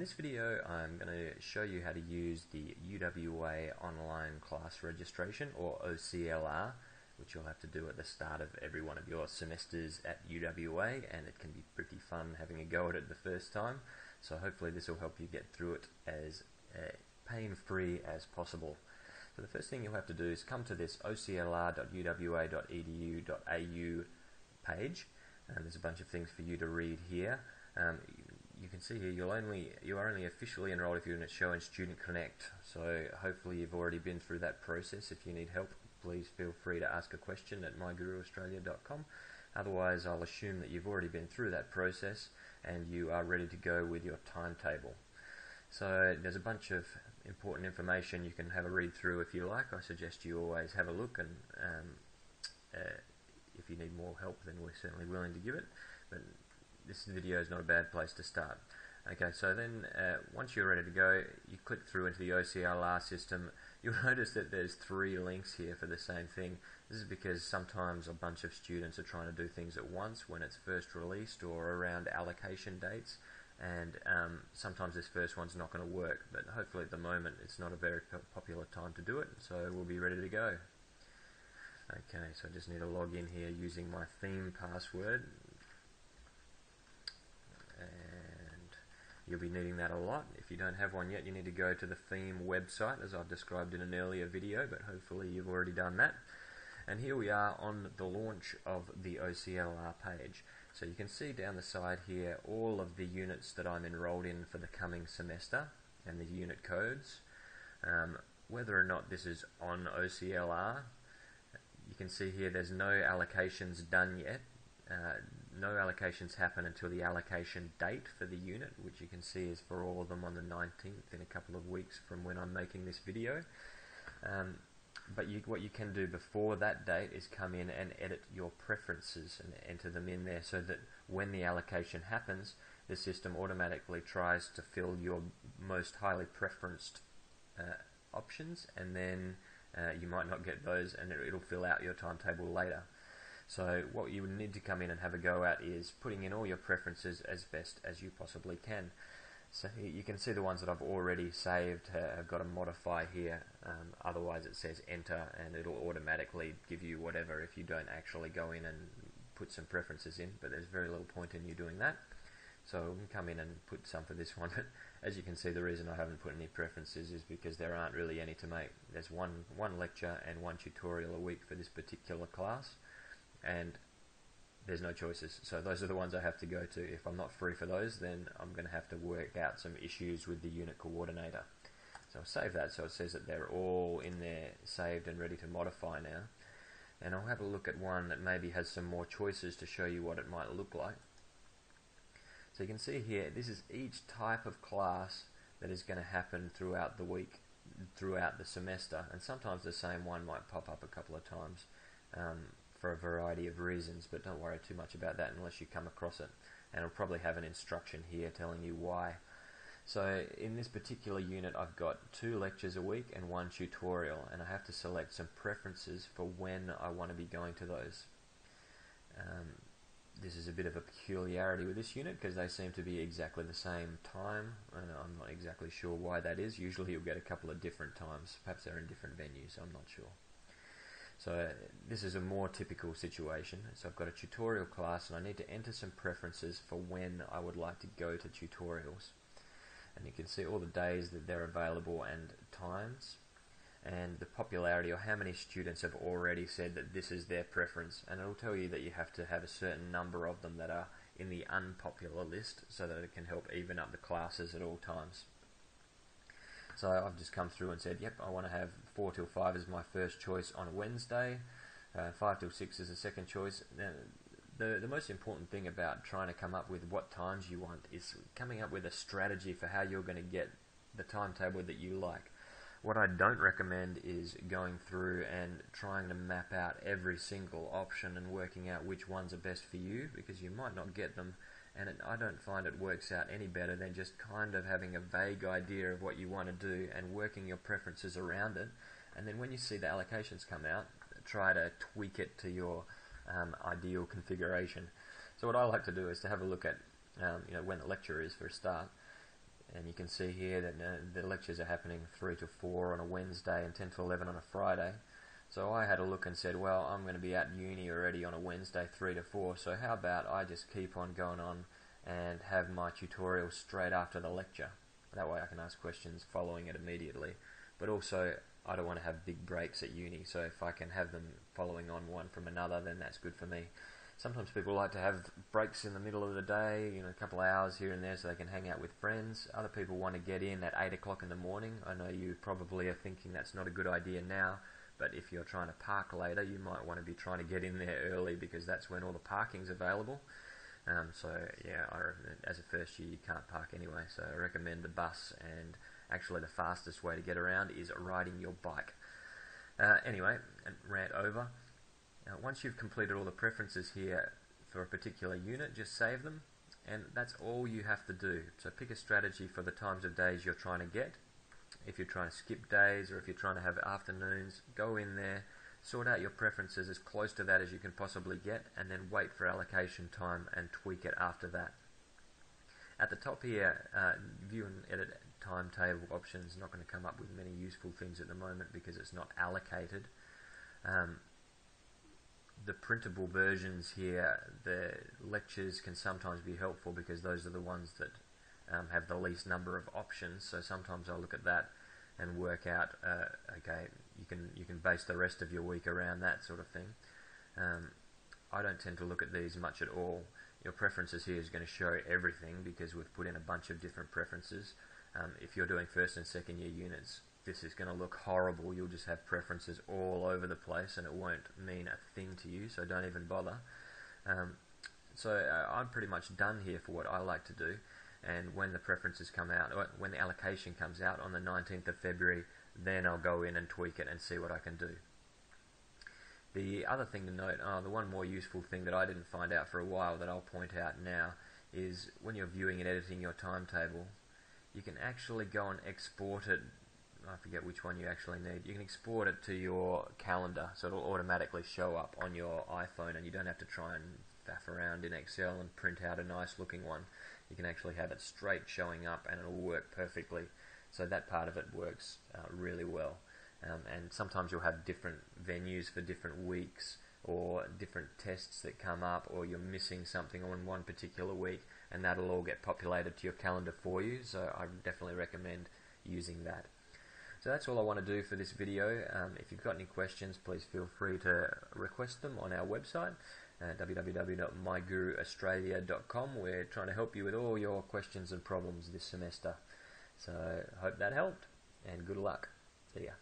this video I'm going to show you how to use the UWA online class registration, or OCLR, which you'll have to do at the start of every one of your semesters at UWA, and it can be pretty fun having a go at it the first time. So hopefully this will help you get through it as pain-free as possible. So the first thing you'll have to do is come to this oclr.uwa.edu.au page, and there's a bunch of things for you to read here. You can see here you are only officially enrolled if you're in Show and Student Connect, so hopefully you've already been through that process. If you need help, please feel free to ask a question at myguruaustralia.com. Otherwise, I'll assume that you've already been through that process and you are ready to go with your timetable. So there's a bunch of important information you can have a read through if you like. I suggest you always have a look, and if you need more help, then we're certainly willing to give it. But this video is not a bad place to start. Okay, so then once you're ready to go, you click through into the OCLR system. You'll notice that there's 3 links here for the same thing. This is because sometimes a bunch of students are trying to do things at once when it's first released or around allocation dates, and sometimes this first one's not going to work, but hopefully at the moment it's not a very popular time to do it, so we'll be ready to go. Okay, so I just need to log in here using my theme password, and you'll be needing that a lot. If you don't have one yet, you need to go to the theme website, as I've described in an earlier video, but hopefully you've already done that. And here we are on the launch of the OCLR page. So you can see down the side here all of the units that I'm enrolled in for the coming semester and the unit codes. Whether or not this is on OCLR, you can see here there's no allocations done yet. No allocations happen until the allocation date for the unit, which you can see is for all of them on the 19th, in a couple of weeks from when I'm making this video. But what you can do before that date is come in and edit your preferences and enter them in there, so that when the allocation happens, the system automatically tries to fill your most highly preferenced options, and then you might not get those, and it'll fill out your timetable later. So what you would need to come in and have a go at is putting in all your preferences as best as you possibly can. So you can see the ones that I've already saved have got to modify here, otherwise it says enter and it'll automatically give you whatever if you don't actually go in and put some preferences in, but there's very little point in you doing that. So we can come in and put some for this one, but as you can see, the reason I haven't put any preferences is because there aren't really any to make. There's one lecture and 1 tutorial a week for this particular class, and there's no choices, so those are the ones I have to go to. If I'm not free for those, then I'm going to have to work out some issues with the unit coordinator. So I'll save that, so it says that they're all in there saved and ready to modify now. And I'll have a look at one that maybe has some more choices to show you what it might look like. So you can see here, this is each type of class that is going to happen throughout the week, throughout the semester, and sometimes the same one might pop up a couple of times. For a variety of reasons, but don't worry too much about that unless you come across it, and it'll probably have an instruction here telling you why. So in this particular unit I've got 2 lectures a week and 1 tutorial, and I have to select some preferences for when I want to be going to those. This is a bit of a peculiarity with this unit because they seem to be exactly the same time, and I'm not exactly sure why that is. Usually you'll get a couple of different times, perhaps they're in different venues, I'm not sure. So this is a more typical situation. So I've got a tutorial class and I need to enter some preferences for when I would like to go to tutorials. And you can see all the days that they're available and times, and the popularity, or how many students have already said that this is their preference. And it'll tell you that you have to have a certain number of them that are in the unpopular list so that it can help even up the classes at all times. So I've just come through and said, yep, I want to have 4 till 5 as my first choice on a Wednesday, 5 till 6 as a second choice. Now, the most important thing about trying to come up with what times you want is coming up with a strategy for how you're going to get the timetable that you like. What I don't recommend is going through and trying to map out every single option and working out which ones are best for you, because you might not get them. And I don't find it works out any better than just kind of having a vague idea of what you want to do and working your preferences around it. And then when you see the allocations come out, try to tweak it to your ideal configuration. So what I like to do is to have a look at when the lecture is for a start, and you can see here that the lectures are happening 3 to 4 on a Wednesday and 10 to 11 on a Friday. So I had a look and said, well, I'm going to be at uni already on a Wednesday 3 to 4, so how about I just keep on going on and have my tutorial straight after the lecture. That way I can ask questions following it immediately. But also, I don't want to have big breaks at uni, so if I can have them following on one from another, then that's good for me. Sometimes people like to have breaks in the middle of the day, a couple of hours here and there so they can hang out with friends. Other people want to get in at 8 o'clock in the morning. I know you probably are thinking that's not a good idea now, but if you're trying to park later, you might want to be trying to get in there early because that's when all the parking's available. So yeah, as a first year you can't park anyway, so I recommend the bus, and actually the fastest way to get around is riding your bike. Anyway, rant over. Once you've completed all the preferences here for a particular unit, just save them, and that's all you have to do. So pick a strategy for the times of days you're trying to get. If you're trying to skip days, or if you're trying to have afternoons, go in there, sort out your preferences as close to that as you can possibly get, and then wait for allocation time and tweak it after that. At the top here, view and edit timetable options. Not going to come up with many useful things at the moment because it's not allocated. The printable versions here, the lectures can sometimes be helpful because those are the ones that have the least number of options. So sometimes I'll look at that and work out, okay, you can base the rest of your week around that sort of thing. I don't tend to look at these much at all. Your preferences here is going to show everything because we've put in a bunch of different preferences. If you're doing first and second year units, this is going to look horrible. You'll just have preferences all over the place and it won't mean a thing to you, so don't even bother. I'm pretty much done here for what I like to do, and when the preferences come out, or when the allocation comes out on the 19th of February, then I'll go in and tweak it and see what I can do. The other thing to note, the one more useful thing that I didn't find out for a while that I'll point out now, is when you're viewing and editing your timetable, you can actually go and export it. I forget which one you actually need. You can export it to your calendar, so it'll automatically show up on your iPhone, and you don't have to try and faff around in Excel and print out a nice looking one. You can actually have it straight showing up and it'll work perfectly. So that part of it works really well. And sometimes you'll have different venues for different weeks, or different tests that come up, or you're missing something on one particular week, and that'll all get populated to your calendar for you. So I definitely recommend using that. So that's all I want to do for this video. If you've got any questions, please feel free to request them on our website, www.myguruaustralia.com. We're trying to help you with all your questions and problems this semester. So I hope that helped, and good luck. See ya.